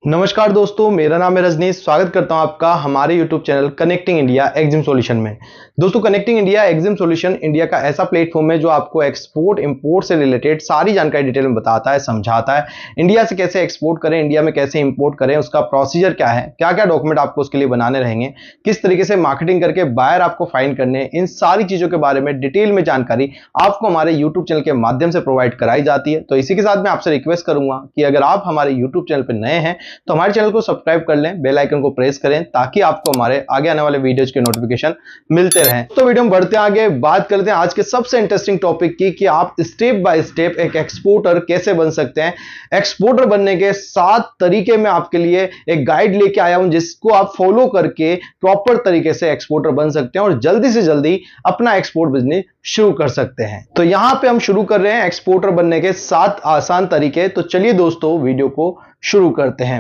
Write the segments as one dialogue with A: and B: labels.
A: नमस्कार दोस्तों, मेरा नाम है रजनीश। स्वागत करता हूं आपका हमारे YouTube channel connecting India exam solution में। दोस्तों, connecting India exam solution India का ऐसा प्लेटफॉर्म है जो आपको एक्सपोर्ट इंपोर्ट से रिलेटेड सारी जानकारी डिटेल में बताता है, समझाता है। इंडिया से कैसे एक्सपोर्ट करें, इंडिया में कैसे इंपोर्ट करें, उसका प्रोसीजर क्या है, क्या क्या डॉक्यूमेंट आपको उसके लिए बनाने रहेंगे, किस तरीके से मार्केटिंग करके बायर आपको फाइंड करने, इन सारी चीजों के बारे में डिटेल में जानकारी आपको हमारे यूट्यूब चैनल के माध्यम से प्रोवाइड कराई जाती है। तो इसी के साथ मैं आपसे रिक्वेस्ट करूंगा कि अगर आप हमारे यूट्यूब चैनल पर नए हैं तो हमारे चैनल को सब्सक्राइब कर लें, बेल आइकन को प्रेस करें ताकि आपको हमारे आगे आने वाले वीडियोज के नोटिफिकेशन मिलते रहें। तो वीडियो में बढ़ते आगे बात करते हैं आज के सबसे इंटरेस्टिंग टॉपिक की कि आप स्टेप बाय स्टेप एक एक्सपोर्टर कैसे बन सकते हैं। एक्सपोर्टर बनने के 7 तरीके में आपके लिए एक गाइड लेके आया हूं जिसको आप फॉलो करके प्रॉपर तरीके से एक्सपोर्टर बन सकते हैं और जल्दी से जल्दी अपना एक्सपोर्ट बिजनेस शुरू कर सकते हैं। तो यहां पे हम शुरू कर रहे हैं एक्सपोर्टर बनने के 7 आसान तरीके। तो चलिए दोस्तों, वीडियो को शुरू करते हैं।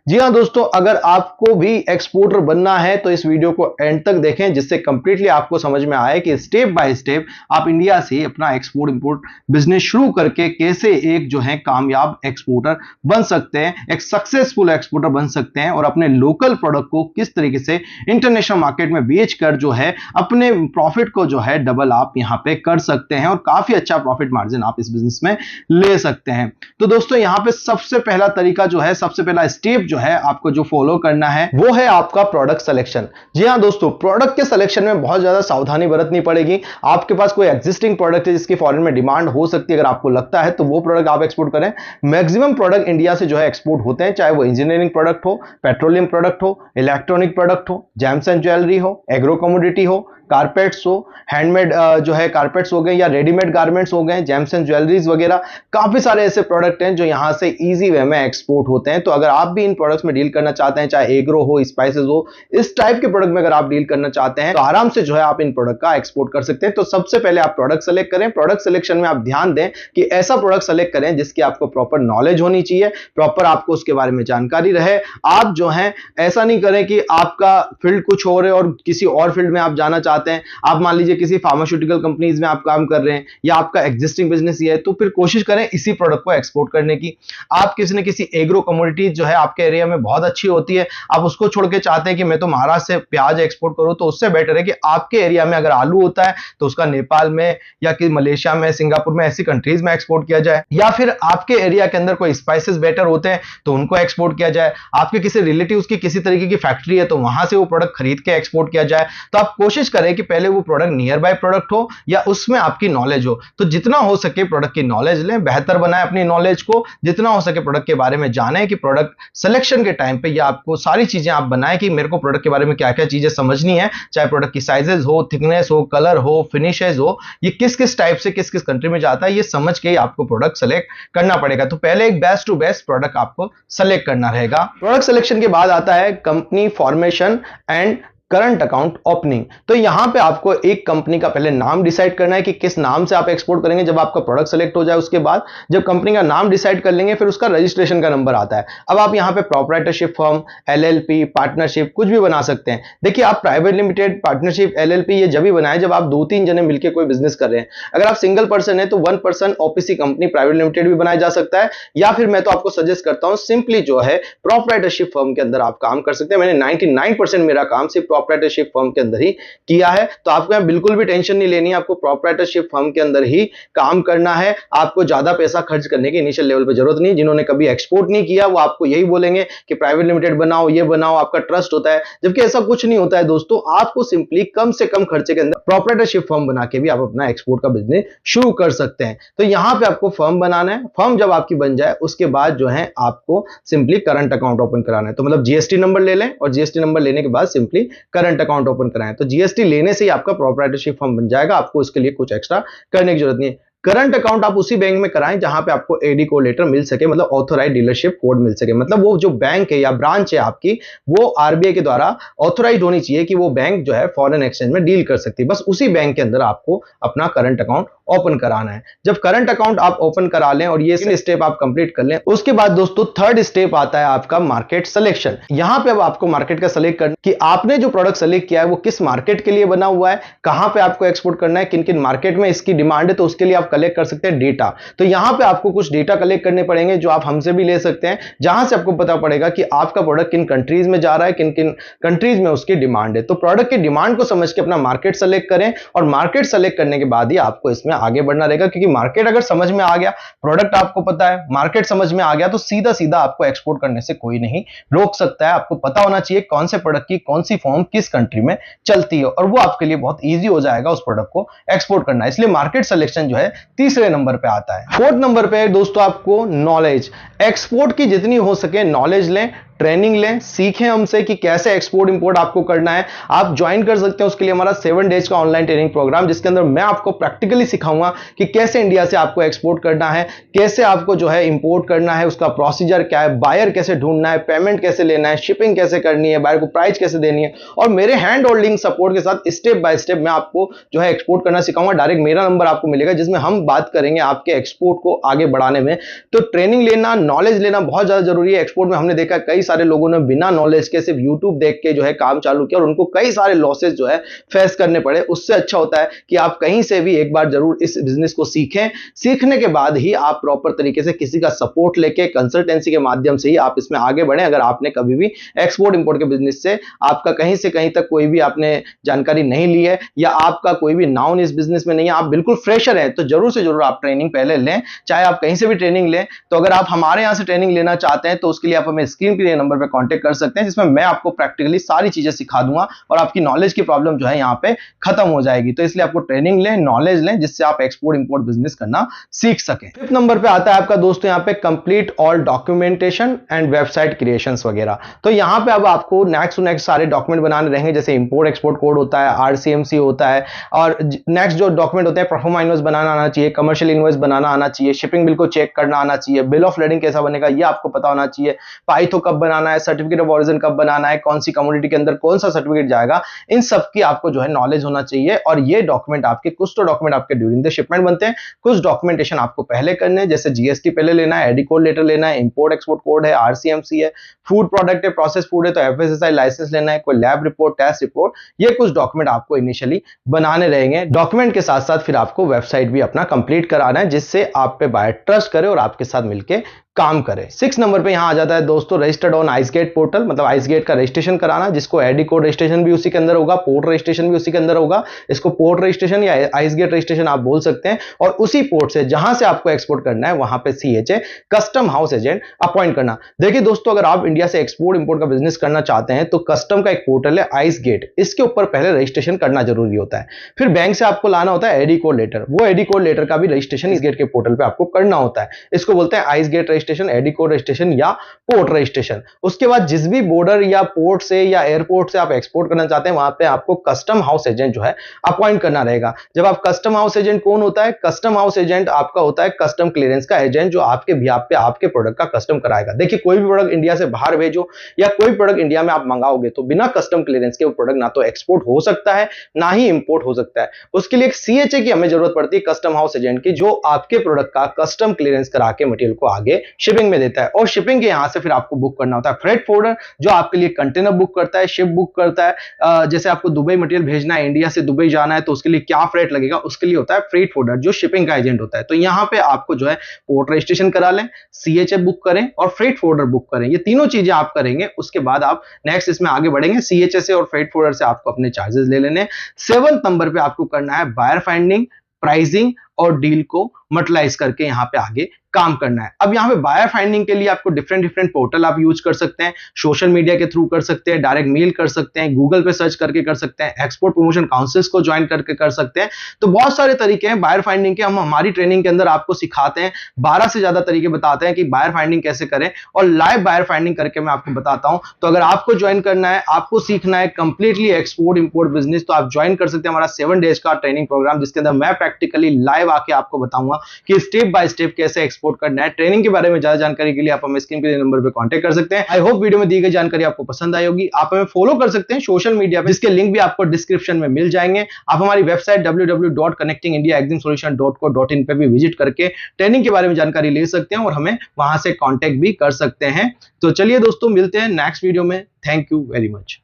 A: जी हाँ दोस्तों, अगर आपको भी एक्सपोर्टर बनना है तो इस वीडियो को एंड तक देखें जिससे कंप्लीटली आपको समझ में आए कि स्टेप बाय स्टेप आप इंडिया से अपना एक्सपोर्ट इंपोर्ट बिजनेस शुरू करके कैसे एक जो है कामयाब एक्सपोर्टर बन सकते हैं, एक सक्सेसफुल एक्सपोर्टर बन सकते हैं और अपने लोकल प्रोडक्ट को किस तरीके से इंटरनेशनल मार्केट में बेचकर जो है अपने प्रॉफिट को जो है डबल आप यहां पे कर सकते हैं और काफी अच्छा प्रॉफिट मार्जिन आप इस बिजनेस में ले सकते हैं। तो दोस्तों, यहां पे सबसे पहला तरीका जो है, सबसे पहला स्टेप जो है आपको जो फॉलो करना है वो है आपका प्रोडक्ट सिलेक्शन। जी हां दोस्तों, प्रोडक्ट के सिलेक्शन में बहुत ज्यादा सावधानी बरतनी पड़ेगी। आपके पास कोई एग्जिस्टिंग प्रोडक्ट है जिसकी फॉरेन में डिमांड हो सकती है, अगर आपको लगता है तो वो प्रोडक्ट आप एक्सपोर्ट करें। मैक्सिमम प्रोडक्ट इंडिया से जो है एक्सपोर्ट होते हैं, चाहे वो इंजीनियरिंग प्रोडक्ट हो, पेट्रोलियम प्रोडक्ट हो, इलेक्ट्रॉनिक प्रोडक्ट हो, जेम्स एंड ज्वेलरी हो, एग्रो कमोडिटी हो, कारपेट्स हो, हैंडमेड जो है कारपेट्स हो गए या रेडीमेड गारमेंट्स हो गए, जेम्स एंड ज्वेलरीज वगैरह, काफी सारे ऐसे प्रोडक्ट हैं जो यहां से इजी वे में एक्सपोर्ट होते हैं। तो अगर आप भी इन प्रोडक्ट्स में डील करना चाहते हैं, चाहे एग्रो हो, स्पाइसेस हो, इस टाइप के प्रोडक्ट में अगर आप डील करना चाहते हैं तो आराम से जो है आप इन प्रोडक्ट का एक्सपोर्ट कर सकते हैं। तो सबसे पहले आप प्रोडक्ट सेलेक्ट करें। प्रोडक्ट सिलेक्शन में आप ध्यान दें कि ऐसा प्रोडक्ट सेलेक्ट करें जिसकी आपको प्रॉपर नॉलेज होनी चाहिए, प्रॉपर आपको उसके बारे में जानकारी रहे। आप जो है ऐसा नहीं करें कि आपका फील्ड कुछ और है और किसी और फील्ड में आप जाना चाहते हैं। आप मान लीजिए किसी फार्मास्यूटिकल कंपनीज में आप काम कर रहे हैं या आपका एग्जिस्टिंग बिजनेस ये है, तो फिर कोशिश करें इसी प्रोडक्ट को एक्सपोर्ट करने की। आप किसी न किसी एग्रो कमोडिटी जो है आपके एरिया में बहुत अच्छी होती है, आप उसको छोड़ के चाहते हैं कि मैं तो महाराष्ट्र से प्याज एक्सपोर्ट करूं, तो उससे बेटर है कि आपके एरिया में अगर आलू होता है तो उसका नेपाल में या कि मलेशिया में, सिंगापुर में, ऐसी कंट्रीज में एक्सपोर्ट किया जाए। या फिर आपके एरिया के अंदर कोई स्पाइसेस बेटर होते हैं तो उनको एक्सपोर्ट किया जाए। आपके किसी रिलेटिव्स की किसी तरीके की फैक्ट्री है तो वहां से वो प्रोडक्ट खरीद के एक्सपोर्ट किया जाए। तो आप कोशिश करें कि पहले वो प्रोडक्ट नियर बाय प्रोडक्ट हो या उसमें आपकी नॉलेज हो। तो जितना हो सके प्रोडक्ट की नॉलेज लें, बेहतर बनाएं अपनी नॉलेज को। जितना हो सके प्रोडक्ट के बारे में जानें कि प्रोडक्ट सिलेक्शन के टाइम पे या आपको सारी चीजें आप बनाएं कि मेरे को प्रोडक्ट के बारे में क्या क्या चीजें समझनी है, चाहे प्रोडक्ट की साइजेस हो, थिकनेस हो, कलर हो, फिनिशेस हो, ये किस किस टाइप से किस किस कंट्री में जाता है, ये समझ के ही आपको प्रोडक्ट सेलेक्ट करना पड़ेगा। तो पहले एक बेस्ट टू बेस्ट प्रोडक्ट आपको सेलेक्ट करना रहेगा। प्रोडक्ट सिलेक्शन के बाद आता है company formation and current account opening. तो यहां पे आपको एक कंपनी का पहले नाम डिसाइड करना है कि किस नाम से आप एक्सपोर्ट करेंगे। जब आपका प्रोडक्ट सेलेक्ट हो जाए उसके बाद जब कंपनी का नाम डिसाइड कर लेंगे फिर उसका रजिस्ट्रेशन का नंबर आता है। अब आप यहां पे प्रोप्राइटरशिप फर्म, एलएलपी, पार्टनरशिप कुछ भी बना सकते हैं। देखिए, आप प्राइवेट लिमिटेड, पार्टनरशिप, एलएलपी ये जब भी बनाए जब आप 2-3 जने मिलकर कोई बिजनेस कर रहे हैं। अगर आप सिंगल पर्सन है तो 1 person OPC company private limited भी बनाया जा सकता है, या फिर मैं तो आपको सजेस्ट करता हूं सिंपली जो है प्रोप्राइटरशिप फर्म के अंदर आप काम कर सकते हैं। मैंने 99% मेरा काम सिर्फ प्रोप्राइटरशिप फर्म के अंदर ही किया है। तो आपको यहां बिल्कुल भी टेंशन नहीं लेनी है, आपको प्रोप्राइटरशिप फर्म के अंदर ही काम करना है। आपको ज्यादा पैसा खर्च करने की इनिशियल लेवल पे जरूरत नहीं। जिन्होंने कभी एक्सपोर्ट नहीं किया वो आपको यही बोलेंगे कि प्राइवेट लिमिटेड बनाओ, ये बनाओ, आपका ट्रस्ट होता है, जबकि ऐसा कुछ नहीं होता है दोस्तों। आपको सिंपली कम से कम खर्चे के अंदर प्रोप्राइटरशिप फर्म बना के भी आप अपना एक्सपोर्ट का बिजनेस शुरू कर सकते हैं। तो यहां पे आपको फर्म बनाना है। फर्म जब आपकी बन जाए उसके बाद जो है आपको सिंपली करंट अकाउंट ओपन कराना है। तो मतलब जीएसटी नंबर ले लें और जीएसटी नंबर लेने के बाद सिंपली करंट अकाउंट ओपन कराएं। तो जीएसटी लेने से ही आपका प्रोप्राइटरशिप फर्म बन जाएगा, आपको इसके लिए कुछ एक्स्ट्रा करने की जरूरत नहीं है। करंट अकाउंट आप उसी बैंक में कराएं जहां पे आपको एडी कोड लेटर मिल सके, मतलब ऑथोराइज डीलरशिप कोड मिल सके। मतलब वो जो बैंक है या ब्रांच है आपकी, वो आरबीआई के द्वारा ऑथोराइज होनी चाहिए कि वो बैंक जो है फॉरेन एक्सचेंज में डील कर सकती है। बस उसी बैंक के अंदर आपको अपना करंट अकाउंट ओपन कराना है। जब करंट अकाउंट आप ओपन करा लें और ये स्टेप आप कंप्लीट कर लें, उसके बाद दोस्तों थर्ड स्टेप आता है आपका मार्केट सिलेक्शन। यहां पे अब आपको मार्केट का सिलेक्ट करना कि आपने जो प्रोडक्ट सेलेक्ट किया है वो किस मार्केट के लिए बना हुआ है, कहां पे आपको एक्सपोर्ट करना है, किन किन मार्केट में इसकी डिमांड है, तो उसके लिए आप कलेक्ट कर सकते हैं डेटा। तो यहां पे आपको कुछ डेटा कलेक्ट करने पड़ेंगे जो आप हमसे भी ले सकते हैं, जहां से आपको पता पड़ेगा कि आपका प्रोडक्ट किन कंट्रीज में जा रहा है, किन किन कंट्रीज में उसकी डिमांड है। तो प्रोडक्ट की डिमांड को समझ के अपना मार्केट सेलेक्ट करें, और मार्केट सेलेक्ट करने के बाद ही आपको इसमें आगे बढ़ना रहेगा, क्योंकि मार्केट अगर समझ में आ गया, प्रोडक्ट आपको पता है, मार्केट समझ में आ गया, तो सीधा सीधा आपको एक्सपोर्ट करने से कोई नहीं रोक सकता है। आपको पता होना चाहिए कौन से प्रोडक्ट की कौन सी फॉर्म किस कंट्री में चलती है, और वो आपके लिए बहुत ईजी हो जाएगा उस प्रोडक्ट को एक्सपोर्ट करना। इसलिए मार्केट सिलेक्शन जो है तीसरे नंबर पे आता है। फोर्थ नंबर पे दोस्तों आपको नॉलेज, एक्सपोर्ट की जितनी हो सके नॉलेज लें, ट्रेनिंग लें, सीखें हमसे कि कैसे एक्सपोर्ट इंपोर्ट आपको करना है। आप ज्वाइन कर सकते हैं उसके लिए हमारा 7 डेज का ऑनलाइन ट्रेनिंग प्रोग्राम, जिसके अंदर मैं आपको प्रैक्टिकली सिखाऊंगा कि कैसे इंडिया से आपको एक्सपोर्ट करना है, कैसे आपको जो है इंपोर्ट करना है, उसका प्रोसीजर क्या है, बायर कैसे ढूंढना है, पेमेंट कैसे लेना है, शिपिंग कैसे करनी है, बायर को प्राइस कैसे देनी है, और मेरे हैंड होल्डिंग सपोर्ट के साथ स्टेप बाय स्टेप मैं आपको जो है एक्सपोर्ट करना सिखाऊंगा। डायरेक्ट मेरा नंबर आपको मिलेगा जिसमें हम बात करेंगे आपके एक्सपोर्ट को आगे बढ़ाने में। तो ट्रेनिंग लेना, नॉलेज लेना बहुत ज्यादा जरूरी है। एक्सपोर्ट में हमने देखा कई सारे लोगों ने बिना नॉलेज के सिर्फ यूट्यूब देख के जो है काम चालू किया और उनको कई सारे लॉसेस जो है फेस करने पड़े। उससे अच्छा होता है कि आप कहीं से भी एक बार जरूर इस बिजनेस को सीखें, सीखने के बाद ही आप प्रॉपर तरीके से किसी का सपोर्ट लेके कंसल्टेंसी के माध्यम से ही आप इसमें आगे बढ़ें। अगर आपने कभी भी एक्सपोर्ट इंपोर्ट के बिजनेस से आपका कहीं से कहीं तक कोई भी आपने जानकारी नहीं ली है, या आपका कोई भी नाउन इस बिजनेस में नहीं है, आप बिल्कुल फ्रेशर हैं, तो जरूर से जरूर आप ट्रेनिंग पहले लें, चाहे आप कहीं से भी ट्रेनिंग लें। तो अगर आप हमारे यहां से ट्रेनिंग लेना चाहते हैं तो उसके लिए आप हमें स्क्रीन के नंबर पर कांटेक्ट कर सकते हैं, जिसमें मैं आपको प्रैक्टिकली सारी चीजें सिखा दूंगा और आपकी नॉलेज की प्रॉब्लम जो है यहां पे खत्म हो जाएगी। तो इसलिए आपको ट्रेनिंग लें, नॉलेज लें, जिससे आप एक्सपोर्ट इंपोर्ट बिजनेस करना सीख सकें। फिफ्थ नंबर पे आता है आपका दोस्तों यहां पे complete all documentation and website creations वगैरह। तो यहां पे अब आपको नेक्स्ट टू नेक्स्ट सारे डॉक्यूमेंट बनाने रहेंगे, जैसे इंपोर्ट एक्सपोर्ट कोड होता है, आरसीएमसी होता है, और नेक्स्ट जो डॉक्यूमेंट होते हैं प्रोफार्मा इनवॉइस बनाना आना चाहिए, कमर्शियल इनवॉइस बनाना आना चाहिए, शिपिंग बिल को चेक करना आना चाहिए, बिल ऑफ लेडिंग कैसा बनेगा ये आपको पता होना चाहिए, पाइथो कब बनाना है, सर्टिफिकेट ऑफ ऑरिजिन कब बनाना है, कौन सी कम्युनिटी के अंदर कौन सा सर्टिफिकेट जाएगा, इन सब की आपको जो है नॉलेज होना चाहिए। और ये डॉक्यूमेंट आपके, कुछ तो डॉक्यूमेंट आपके ड्यूरिंग द शिपमेंट बनते हैं, कुछ डॉक्यूमेंटेशन आपको पहले करने हैं, जैसे जीएसटी पहले लेना है, एडी कोड लेटर लेना है, इंपोर्ट एक्सपोर्ट कोड है, आरसीएमसी है, फूड प्रोडक्ट है, प्रोसेस फूड है तो एफएसएसआई लाइसेंस लेना है, कोई लैब रिपोर्ट, टेस्ट रिपोर्ट, ये कुछ डॉक्यूमेंट आपको इनिशियली बनाने रहेंगे। डॉक्यूमेंट के साथ साथ फिर आपको वेबसाइट भी अपना कंप्लीट कराना है, जिससे आप पे बायर ट्रस्ट करे और आपके साथ मिलकर काम करे। 6 नंबर पे यहां आ जाता है दोस्तों रजिस्टर्ड ऑन आइसगेट पोर्टल, मतलब आइसगेट का रजिस्ट्रेशन कराना, जिसको एडी कोड रजिस्ट्रेशन भी उसी के अंदर होगा, पोर्ट रजिस्ट्रेशन भी उसी के अंदर होगा। इसको पोर्ट रजिस्ट्रेशन या आइसगेट रजिस्ट्रेशन आप बोल सकते हैं। और उसी पोर्ट से जहां से आपको एक्सपोर्ट करना है वहां पे CHA custom house agent appoint करना। देखिए दोस्तों, अगर आप इंडिया से एक्सपोर्ट इंपोर्ट का बिजनेस करना चाहते हैं तो कस्टम का एक पोर्टल है आइसगेट, इसके ऊपर पहले रजिस्ट्रेशन करना जरूरी होता है। फिर बैंक से आपको लाना होता है एडी कोड लेटर, वो एडी कोड लेटर का भी रजिस्ट्रेशन आइसगेट के पोर्टल पे आपको करना होता है। इसको बोलते हैं ICEGATE registration, AD code registration या पोर्ट रजिस्ट्रेशन। उसके बाद जिस भी बॉर्डर या पोर्ट से या एयरपोर्ट से आप एक्सपोर्ट करना चाहते हैं वहां पे आपको कस्टम हाउस एजेंट जो है अपॉइंट करना रहेगा। जब आप कस्टम हाउस एजेंट, कौन होता है कस्टम हाउस एजेंट? आपका होता है कस्टम क्लियरेंस का एजेंट, जो आपके बिहाफ पे आपके प्रोडक्ट का कस्टम कराएगा। देखिए, कोई भी प्रोडक्ट इंडिया से बाहर भेजो या कोई प्रोडक्ट इंडिया में आप मंगाओगे तो बिना कस्टम क्लियरेंस के वो प्रोडक्ट ना तो एक्सपोर्ट हो सकता है ना ही इंपोर्ट हो सकता है। उसके लिए एक सीएचए की हमें जरूरत पड़ती है, कस्टम हाउस एजेंट की, जो आपके प्रोडक्ट का कस्टम क्लियरेंस करा के मटेरियल को आगे शिपिंग में देता है। और शिपिंग के यहां से फिर आपको बुक करना होता है फ्रेट फोर्डर, जो आपके लिए कंटेनर बुक करता है, शिप बुक करता है। जैसे आपको दुबई मटेरियल भेजना है, इंडिया से दुबई जाना है, तो उसके लिए क्या फ्रेट लगेगा, उसके लिए होता है फ्रेट फोर्डर, जो शिपिंग का एजेंट होता है। तो यहां पे आपको जो है पोर्ट रजिस्ट्रेशन करा लें, सीएचए बुक करें और फ्रेट फोर्डर बुक करें। ये तीनों चीजें आप करेंगे, उसके बाद आप नेक्स्ट इसमें आगे बढ़ेंगे। सीएचए से और फ्रेट फोर्डर से आपको अपने चार्जेस ले लेने। 7 नंबर पे आपको करना है बायर फाइंडिंग, प्राइसिंग और डील को मटेरियलाइज करके यहां पे आगे काम करना है। अब यहां पे बायर फाइंडिंग के लिए आपको डिफरेंट पोर्टल आप यूज कर सकते हैं, सोशल मीडिया के थ्रू कर सकते हैं, डायरेक्ट मेल कर सकते हैं, गूगल पे सर्च करके कर सकते हैं, एक्सपोर्ट प्रमोशन काउंसिल्स को ज्वाइन करके कर सकते हैं। तो बहुत सारे तरीके हैं बायर फाइंडिंग के, हम हमारी ट्रेनिंग के अंदर आपको सिखाते हैं। 12 से ज्यादा तरीके बताते हैं कि बायर फाइंडिंग कैसे करें, और लाइव बायर फाइंडिंग करके मैं आपको बताता हूं। तो अगर आपको ज्वाइन करना है, आपको सीखना है कंप्लीटली एक्सपोर्ट इंपोर्ट बिजनेस, तो आप ज्वाइन कर सकते हैं हमारा 7 डेज का ट्रेनिंग प्रोग्राम, जिसके अंदर मैं प्रैक्टिकली लाइव लाइव आके आपको बताऊंगा कि स्टेप बाय स्टेप कैसे एक्सपोर्ट करना है। ट्रेनिंग के बारे में ज्यादा जानकारी के लिए आप हमें स्क्रीन पे नंबर पे कांटेक्ट कर सकते हैं। आई होप वीडियो में दी गई जानकारी आपको पसंद आई होगी। आप हमें फॉलो कर सकते हैं सोशल मीडिया पे, जिसके लिंक भी आपको डिस्क्रिप्शन में मिल जाएंगे। आप हमारी वेबसाइट www.connectingindiaexamsolution.co.in पे भी विजिट करके ट्रेनिंग के बारे में जानकारी ले सकते हैं और हमें वहां से कांटेक्ट भी कर सकते हैं। तो चलिए दोस्तों, मिलते हैं नेक्स्ट वीडियो में। Thank you very much.